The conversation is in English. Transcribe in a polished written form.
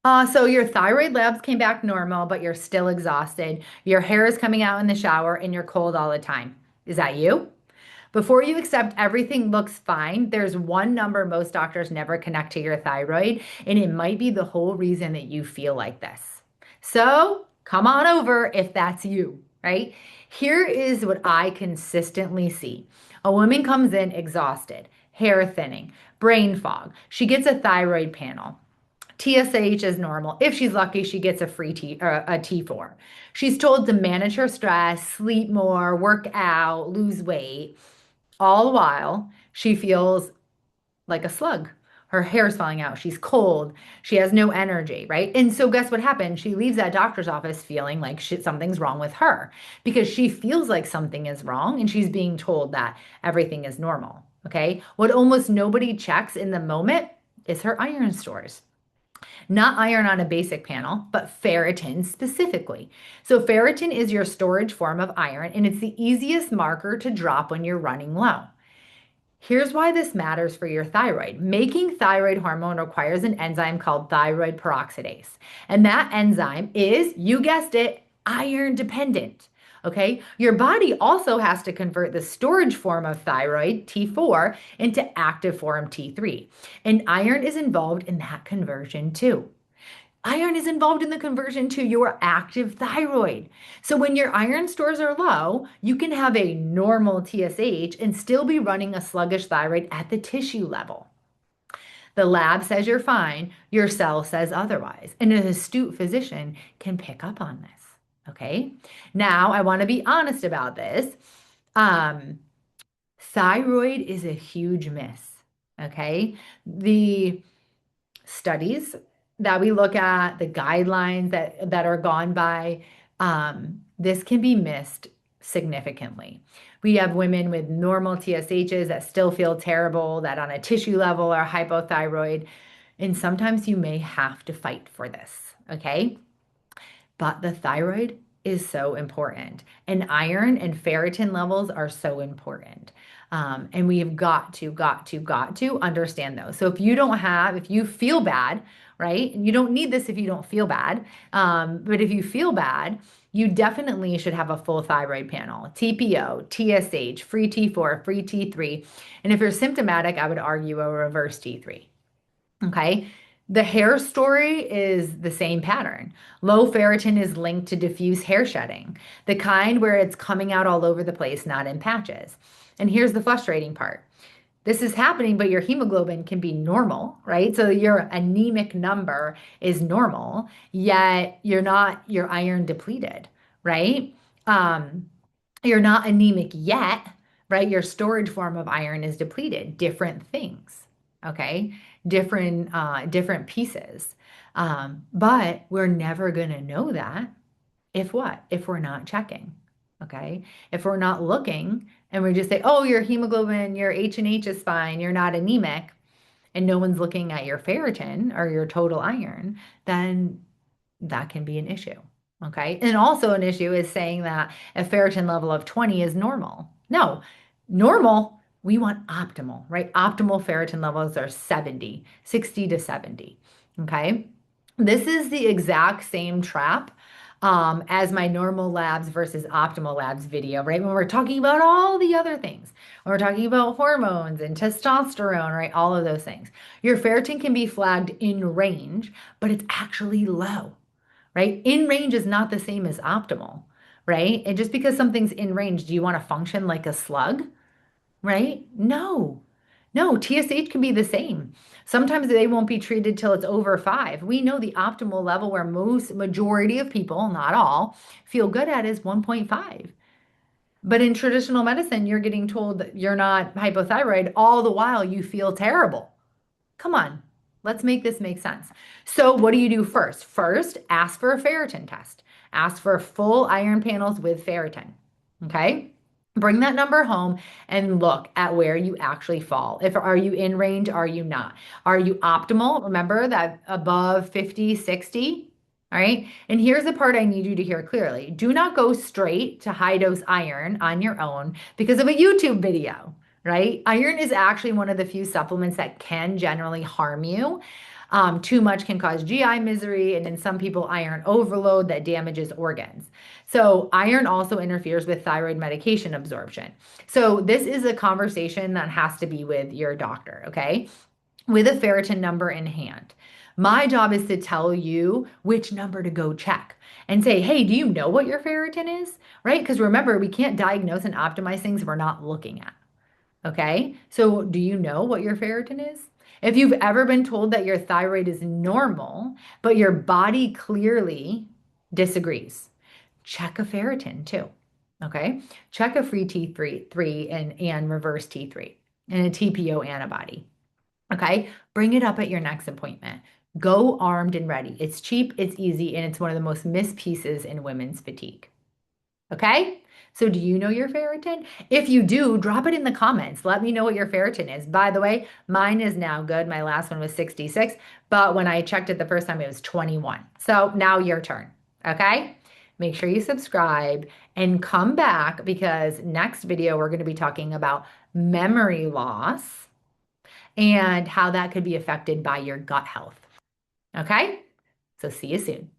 So your thyroid labs came back normal, but you're still exhausted. Your hair is coming out in the shower and you're cold all the time. Is that you? Before you accept everything looks fine, there's one number most doctors never connect to your thyroid, and it might be the whole reason that you feel like this. So come on over if that's you, right? Here is what I consistently see. A woman comes in exhausted, hair thinning, brain fog. She gets a thyroid panel. TSH is normal. If she's lucky, she gets a free a T4. She's told to manage her stress, sleep more, work out, lose weight. All the while, she feels like a slug. Her hair's falling out. She's cold. She has no energy, right? And so, guess what happened? She leaves that doctor's office feeling like something's wrong with her because she feels like something is wrong and she's being told that everything is normal. Okay. What almost nobody checks in the moment is her iron stores. Not iron on a basic panel, but ferritin specifically. So, ferritin is your storage form of iron, and it's the easiest marker to drop when you're running low. Here's why this matters for your thyroid. Making thyroid hormone requires an enzyme called thyroid peroxidase. And that enzyme is, you guessed it, iron dependent. Okay. Your body also has to convert the storage form of thyroid, T4, into active form, T3. And iron is involved in that conversion too. Iron is involved in the conversion to your active thyroid. So when your iron stores are low, you can have a normal TSH and still be running a sluggish thyroid at the tissue level. The lab says you're fine, your cell says otherwise. And an astute physician can pick up on this. Okay. Now, I want to be honest about this. Um, Thyroid is a huge miss. Okay. The studies that we look at, the guidelines that are gone by, this can be missed significantly. We have women with normal TSHs that still feel terrible, that on a tissue level are hypothyroid, and sometimes you may have to fight for this, okay? But the thyroid is so important, and iron and ferritin levels are so important. And we have got to understand those. So if you feel bad, right? And you don't need this if you don't feel bad. But if you feel bad, you definitely should have a full thyroid panel, TPO, TSH, free T4, free T3. And if you're symptomatic, I would argue a reverse T3. Okay. The hair story is the same pattern. Low ferritin is linked to diffuse hair shedding, the kind where it's coming out all over the place, not in patches. And here's the frustrating part. This is happening, but your hemoglobin can be normal, right? So your anemic number is normal, yet you're iron depleted, right? Um, you're not anemic yet, right? Your storage form of iron is depleted. Different things, okay? Different pieces. But we're never going to know that if what? If we're not checking, okay? If we're not looking and we just say, oh, your hemoglobin, your H and H is fine, you're not anemic, and no one's looking at your ferritin or your total iron, then that can be an issue. Okay. And also an issue is saying that a ferritin level of 20 is normal. No, normal, we want optimal, right? Optimal ferritin levels are 70, 60 to 70. Okay. This is the exact same trap as my normal labs versus optimal labs video, right? When we're talking about all the other things, when we're talking about hormones and testosterone, right? All of those things. Your ferritin can be flagged in range, but it's actually low, right? In range is not the same as optimal, right? And just because something's in range, do you want to function like a slug, right? No. No, TSH can be the same. Sometimes they won't be treated till it's over 5. We know the optimal level where most majority of people, not all, feel good at is 1.5. But in traditional medicine, you're getting told that you're not hypothyroid all the while you feel terrible. Come on, let's make this make sense. So, what do you do first? First, ask for a ferritin test. Ask for full iron panels with ferritin. Okay? Bring that number home and look at where you actually fall. If are you in range, are you not? Are you optimal? Remember that above 50, 60. All right. And here's the part I need you to hear clearly. Do not go straight to high dose iron on your own because of a YouTube video, right? Iron is actually one of the few supplements that can generally harm you. Too much can cause GI misery, and in some people, iron overload that damages organs. So, iron also interferes with thyroid medication absorption. So, this is a conversation that has to be with your doctor, okay? With a ferritin number in hand. My job is to tell you which number to go check and say, hey, do you know what your ferritin is? Right? Because remember, we can't diagnose and optimize things we're not looking at. Okay. So, do you know what your ferritin is? If you've ever been told that your thyroid is normal, but your body clearly disagrees, check a ferritin too. Okay. Check a free T3 and reverse T3 and a TPO antibody. Okay. Bring it up at your next appointment. Go armed and ready. It's cheap, it's easy, and it's one of the most missed pieces in women's fatigue. Okay? So do you know your ferritin? If you do, drop it in the comments. Let me know what your ferritin is. By the way, mine is now good. My last one was 66, but when I checked it the first time, it was 21. So now your turn. Okay? Make sure you subscribe and come back because next video we're going to be talking about memory loss and how that could be affected by your gut health. Okay? So see you soon.